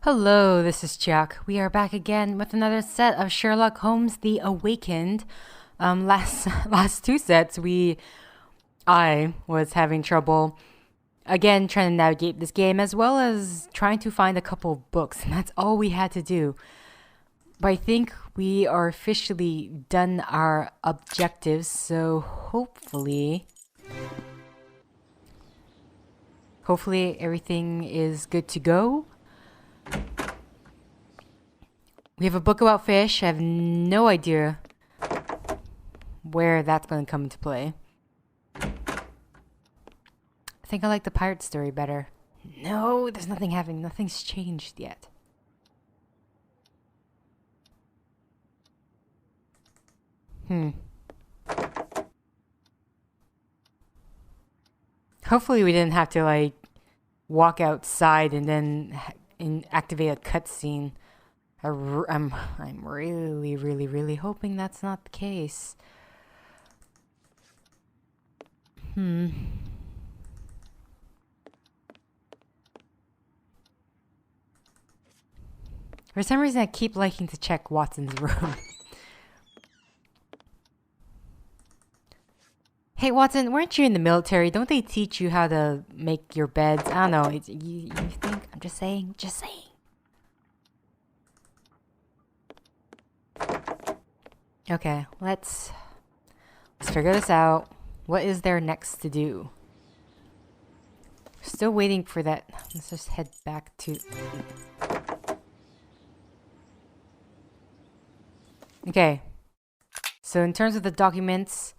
Hello, this is Chiak. We are back again with another set of Sherlock Holmes the Awakened. Last two sets I was having trouble again trying to navigate this game as well as trying to find a couple of books, and that's all we had to do. But I think we are officially done our objectives, so hopefully everything is good to go. We have a book about fish. I have no idea where that's going to come into play. I think I like the pirate story better. No, there's nothing happening. Nothing's changed yet. Hopefully we didn't have to walk outside and then activate a cutscene. I'm really hoping that's not the case. For some reason, I keep liking to check Watson's room. Hey, Watson, weren't you in the military? Don't they teach you how to make your beds? I don't know. You think? I'm just saying. Okay, let's figure this out. What is there next to do? Still waiting for that. Let's just head back to... Okay. So in terms of the documents,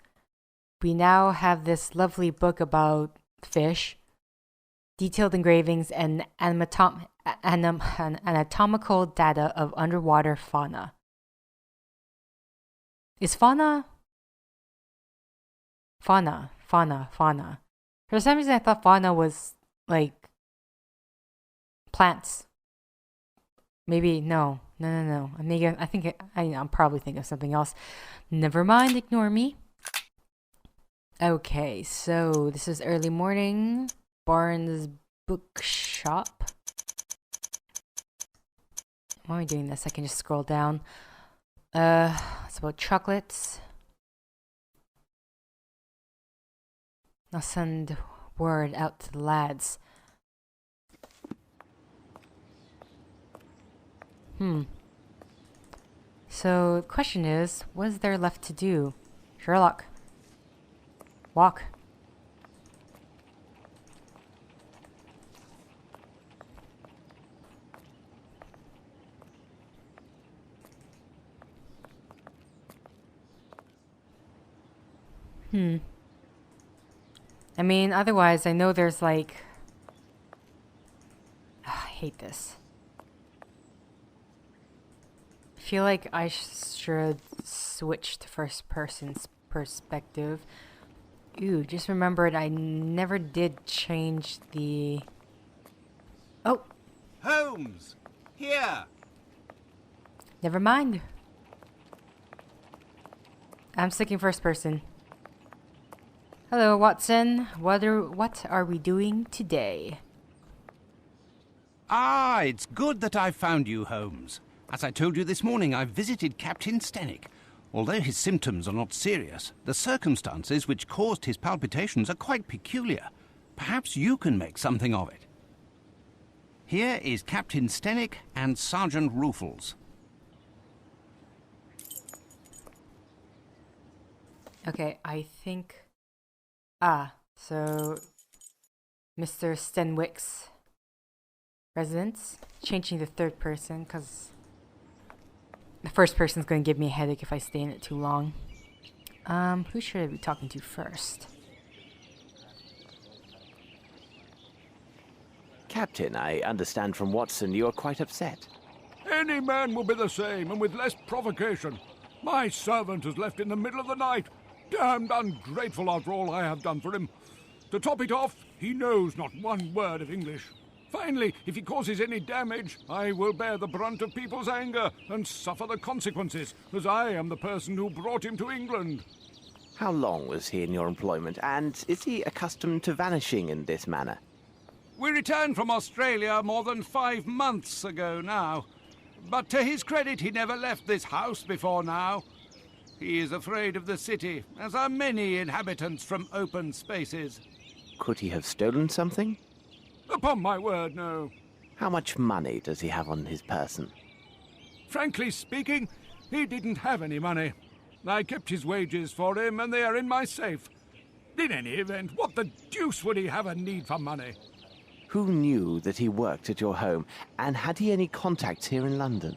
we now have this lovely book about fish, detailed engravings, and anatomical data of underwater fauna. Is fauna? Fauna. For some reason, I thought fauna was like plants. Maybe no. I'm probably thinking of something else. Never mind. Ignore me. Okay, so this is early morning. Barnes Bookshop. Why am I doing this? I can just scroll down. It's about chocolates. I'll send word out to the lads. So, the question is, what is there left to do? Sherlock. Walk. I mean, otherwise, I know there's like... I hate this. I feel like I should switch to first person's perspective. Ooh, just remembered I never did change the... Oh! Holmes! Here! Never mind. I'm sticking first person. Hello, Watson. What are we doing today? Ah, it's good that I found you, Holmes. As I told you this morning, I've visited Captain Stenick. Although his symptoms are not serious, the circumstances which caused his palpitations are quite peculiar. Perhaps you can make something of it. Here is Captain Stenick and Sergeant Ruffles. Okay, I think... so... Mr. Stenwick's residence. Changing the third person, because... the first person's going to give me a headache if I stay in it too long. Who should I be talking to first? Captain, I understand from Watson you are quite upset. Any man will be the same, and with less provocation. My servant is left in the middle of the night. Damned ungrateful after all I have done for him. To top it off, he knows not one word of English. Finally, if he causes any damage, I will bear the brunt of people's anger and suffer the consequences, as I am the person who brought him to England. How long was he in your employment, and is he accustomed to vanishing in this manner? We returned from Australia more than 5 months ago now. But to his credit, he never left this house before now. He is afraid of the city, as are many inhabitants from open spaces. Could he have stolen something? Upon my word, no. How much money does he have on his person? Frankly speaking, he didn't have any money. I kept his wages for him, and they are in my safe. In any event, what the deuce would he have a need for money? Who knew that he worked at your home, and had he any contacts here in London?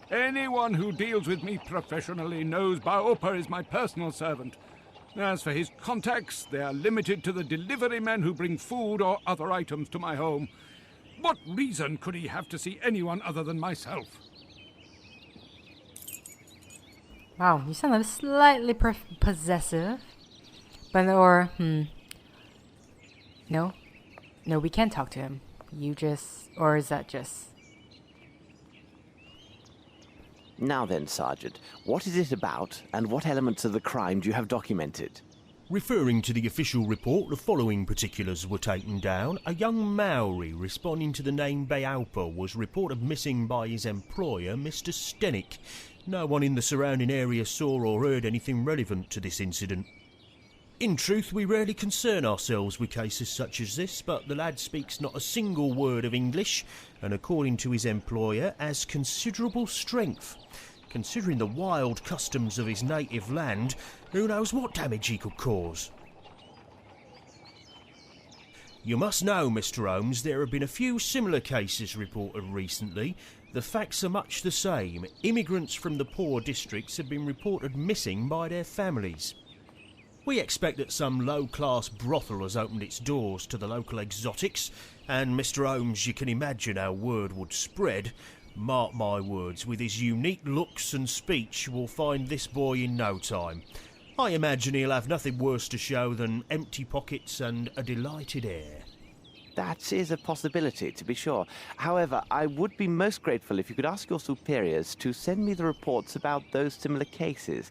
Anyone who deals with me professionally knows Baopa is my personal servant. As for his contacts, they are limited to the delivery men who bring food or other items to my home. What reason could he have to see anyone other than myself? Wow, you sound like slightly possessive. But, No? No, we can't talk to him. Or is that just... Now then, Sergeant, what is it about, and what elements of the crime do you have documented? Referring to the official report, the following particulars were taken down. A young Maori responding to the name Baopa was reported missing by his employer, Mr. Stenick. No one in the surrounding area saw or heard anything relevant to this incident. In truth, we rarely concern ourselves with cases such as this, but the lad speaks not a single word of English, and according to his employer, has considerable strength. Considering the wild customs of his native land, who knows what damage he could cause? You must know, Mr. Holmes, there have been a few similar cases reported recently. The facts are much the same. Immigrants from the poor districts have been reported missing by their families. We expect that some low-class brothel has opened its doors to the local exotics, and Mr. Holmes, you can imagine how word would spread. Mark my words, with his unique looks and speech, we'll find this boy in no time. I imagine he'll have nothing worse to show than empty pockets and a delighted air. That is a possibility, to be sure. However, I would be most grateful if you could ask your superiors to send me the reports about those similar cases.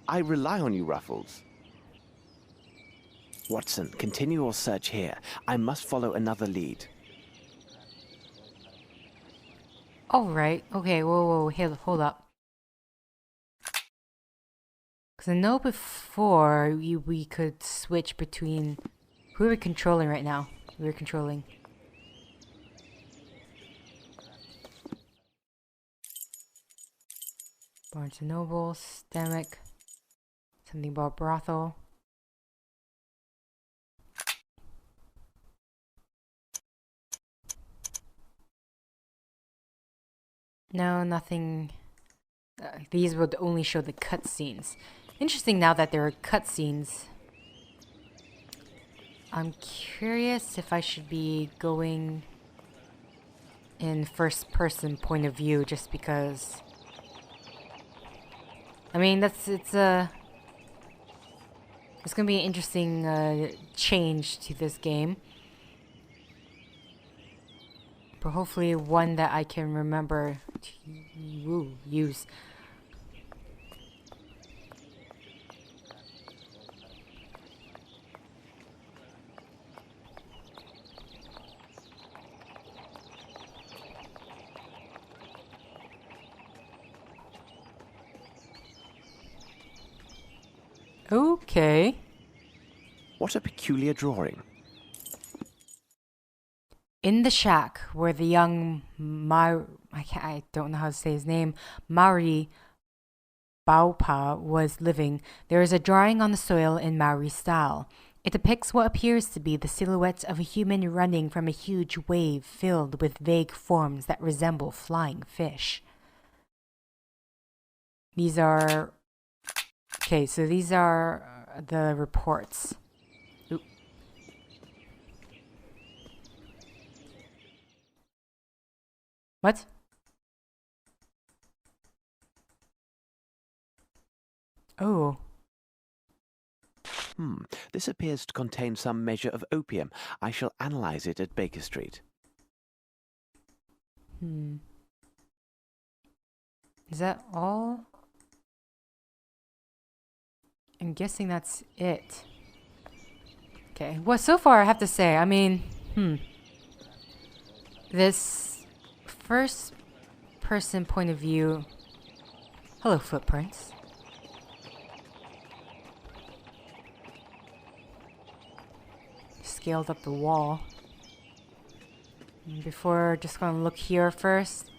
I rely on you, Ruffles. Watson, continue your search here. I must follow another lead. Alright, okay, whoa, hold up. Because I know before we could switch between... Who are we controlling right now? We're controlling... Barnes & Noble, Stamick, something about brothel. No, nothing. These would only show the cutscenes. Interesting now that there are cutscenes. I'm curious if I should be going in first person point of view just because... I mean, it's gonna be an interesting change to this game. But hopefully one that I can remember to use. Okay. What a peculiar drawing. In the shack where the young I don't know how to say his name, Maori Baopa was living, there is a drawing on the soil in Maori style. It depicts what appears to be the silhouette of a human running from a huge wave filled with vague forms that resemble flying fish. These are... Okay, so these are the reports. Oop. What? Oh. This appears to contain some measure of opium. I shall analyze it at Baker Street. Is that all? I'm guessing that's it. Okay. Well, so far I have to say, I mean, this first person point of view. Hello, footprints. Scaled up the wall. Before, just gonna look here first.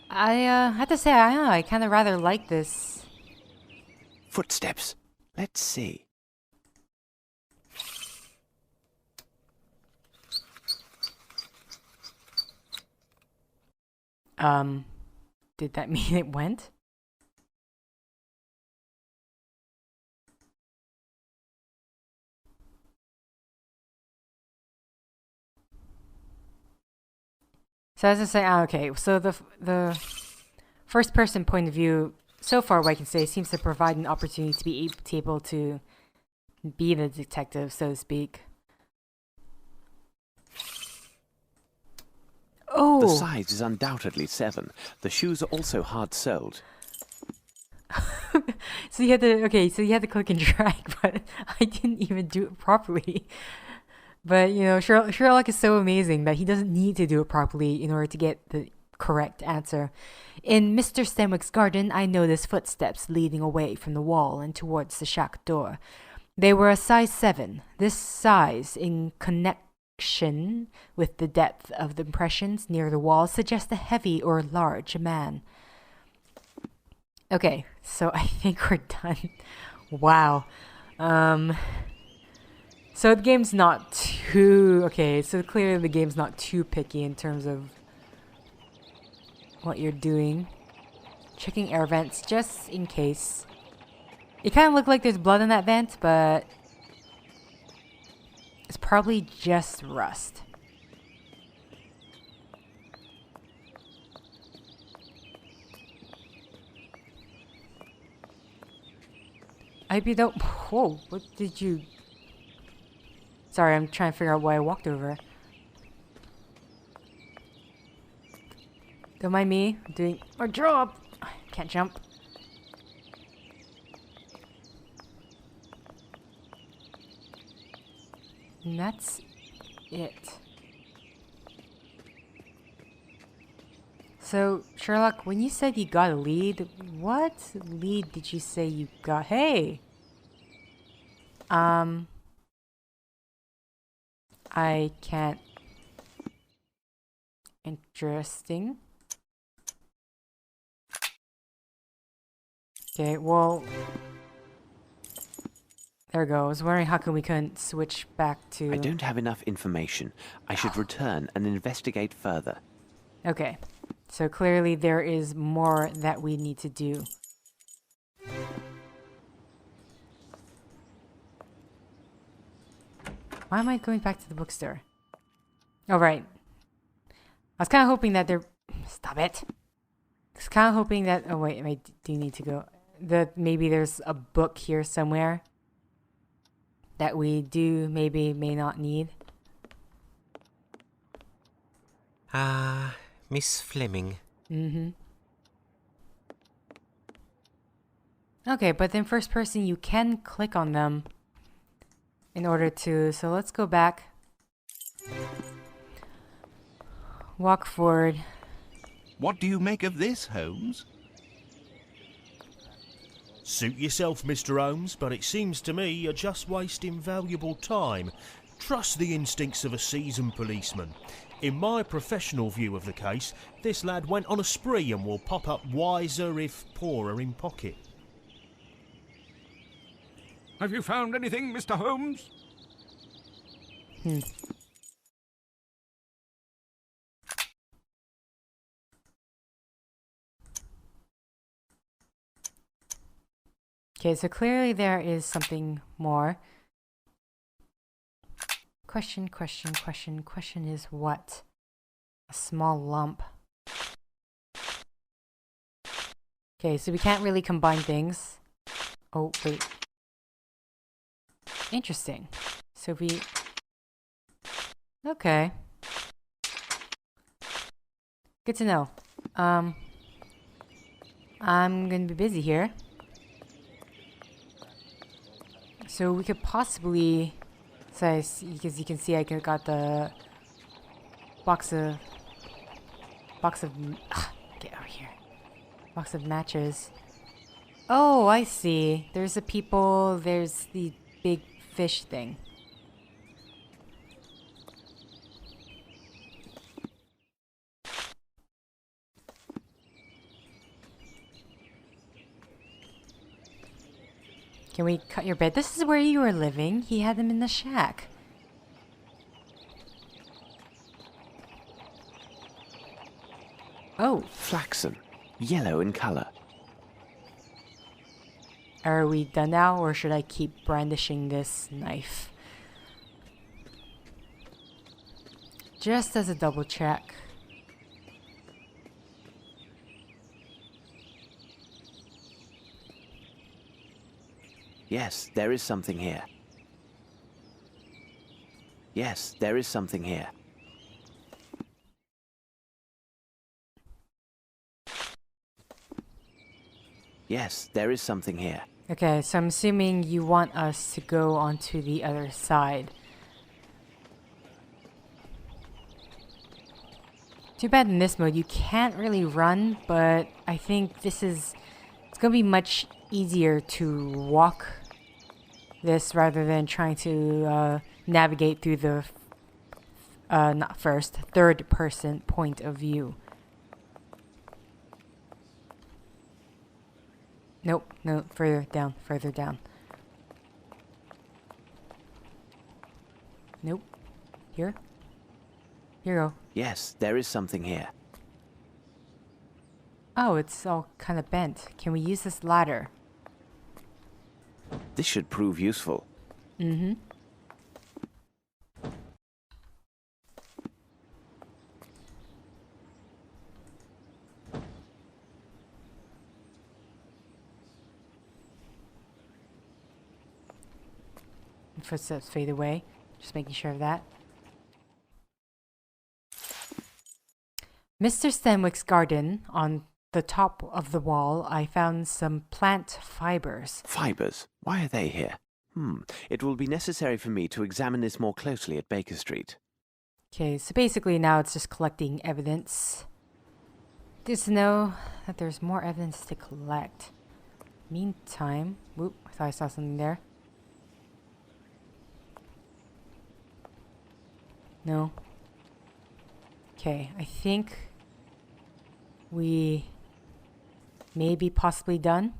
I have to say, I don't know, I kind of rather like this. Footsteps. Let's see. Did that mean it went? So as I say, okay, so the first person point of view, so far what I can say, seems to provide an opportunity to be able to be the detective, so to speak. Oh! The size is undoubtedly 7. The shoes are also hard-soled. So you had to click and drag, but I didn't even do it properly. But, you know, Sherlock is so amazing that he doesn't need to do it properly in order to get the correct answer. In Mr. Stenwick's garden, I noticed footsteps leading away from the wall and towards the shack door. They were a size 7. This size, in connection with the depth of the impressions near the wall, suggests a heavy or large man. Okay, so I think we're done. Wow. So the game's not too... Okay, so clearly the game's not too picky in terms of what you're doing. Checking air vents just in case. It kind of looked like there's blood in that vent, but it's probably just rust. I hope you don't... Whoa, what did you... Sorry, I'm trying to figure out why I walked over. Don't mind me. I'm doing my job. Can't jump. And that's it. So, Sherlock, when you said you got a lead, what lead did you say you got? Hey! I can't. Interesting. Okay, well... There we go. I was wondering how come we couldn't switch back to... I don't have enough information. I should return and investigate further. Okay. So clearly there is more that we need to do. Why am I going back to the bookstore? Oh, right. I was kind of hoping that there... Stop it! I was kind of hoping that... Oh, wait. I do need to go... That maybe there's a book here somewhere that we do maybe may not need. Miss Fleming. Mm-hmm. Okay, but then first person, you can click on them in order to... So let's go back. Walk forward. What do you make of this, Holmes? Suit yourself, Mr. Holmes, but it seems to me you're just wasting valuable time. Trust the instincts of a seasoned policeman. In my professional view of the case, this lad went on a spree and will pop up wiser if poorer in pocket. Have you found anything, Mr. Holmes? Okay, so clearly there is something more. Question is what? A small lump. Okay, so we can't really combine things. Oh, wait. Interesting. So we... Okay. Good to know. I'm gonna be busy here. So we could possibly... So because you can see I got the Box of get over here. Box of matches. Oh, I see. There's the people, there's the big fish thing. Can we cut your bed? This is where you were living. He had them in the shack. Oh. Flaxen. Yellow in color. Are we done now, or should I keep brandishing this knife? Just as a double check. Yes, there is something here. Yes, there is something here. Yes, there is something here. Okay, so I'm assuming you want us to go onto the other side. Too bad in this mode you can't really run, but I think this is... It's gonna be much easier to walk this rather than trying to navigate through the third person point of view. Nope, no, further down, further down. Nope. Here? Here you go. Yes, there is something here. Oh, it's all kind of bent. Can we use this ladder? This should prove useful. Mm-hmm. Footsteps fade away. Just making sure of that. Mr. Stenwick's garden. On the top of the wall, I found some plant fibers. Fibers? Why are they here? It will be necessary for me to examine this more closely at Baker Street. Okay, so basically now it's just collecting evidence. Just know that there's more evidence to collect. Meantime... Whoop, I thought I saw something there. No. Okay, I think we may be possibly done.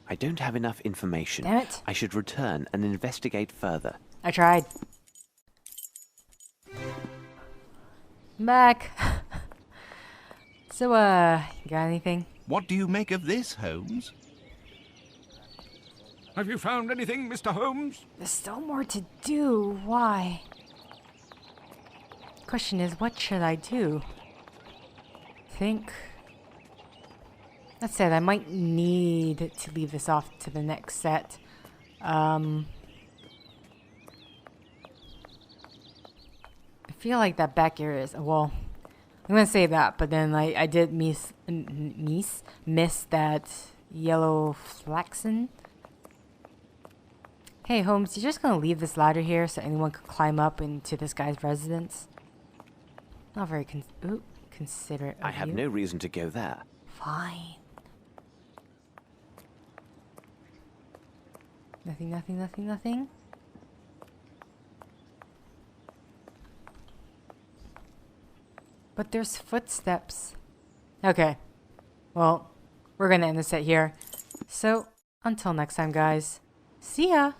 I don't have enough information. Damn it. I should return and investigate further. I tried. I'm back. So, you got anything? What do you make of this, Holmes? Have you found anything, Mr. Holmes? There's still more to do. Why? Question is, what should I do? Think. That said, I might need to leave this off to the next set. I feel like that back area is... Well, I'm gonna say that, but then I did miss that yellow flaxen. Hey, Holmes, you're just gonna leave this ladder here so anyone could climb up into this guy's residence? Not very considerate of I have you. no reason to go there. Fine. Nothing, nothing, nothing, nothing. But there's footsteps. Okay. Well, we're gonna end the set here. So, until next time, guys. See ya!